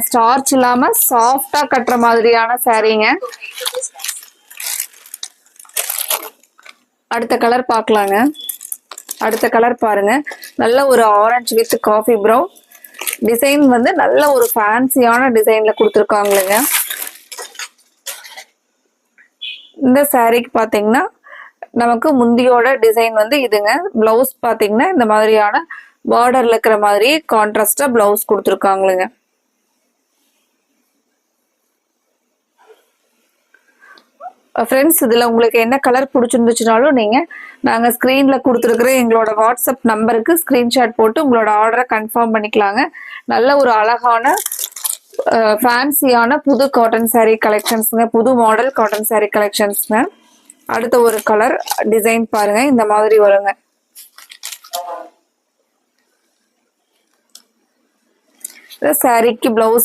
Starch இல்லாம சாஃப்டா கட்டுற மாதிரியான சாரீங்க. அடுத்த கலர் பார்க்கலாங்க. அடுத்த கலர் பாருங்க, நல்ல ஒரு orange with coffee brown design வந்து நல்ல ஒரு ஃபேன்சியான டிசைன்ல கொடுத்துருக்காங்களுங்க. இந்த சாரீக்கு பாத்தீங்கன்னா நமக்கு முந்தியோட டிசைன் வந்து இதுங்க. பிளவுஸ் பாத்தீங்கன்னா இந்த மாதிரியான பார்டர்ல இருக்கிற மாதிரி கான்ட்ராஸ்டா பிளவுஸ் கொடுத்துருக்காங்களுங்க. ஃப்ரெண்ட்ஸ், இதுல உங்களுக்கு என்ன கலர் பிடிச்சிருந்துச்சுனாலும் நீங்க நாங்க ஸ்கிரீன்ல கொடுத்துருக்குற எங்களோட வாட்ஸ்அப் நம்பருக்கு ஸ்கிரீன்ஷாட் போட்டு உங்களோட ஆர்டரை கன்ஃபார்ம் பண்ணிக்கலாங்க. நல்ல ஒரு அழகான ஃபேன்சியான புது காட்டன் சாரீ கலெக்ஷன்ஸ்ங்க, புது மாடல் காட்டன் சாரீ கலெக்ஷன்ஸ்ங்க. அடுத்த ஒரு கலர் டிசைன் பாருங்க, இந்த மாதிரி வருங்க. சாரீக்கு பிளவுஸ்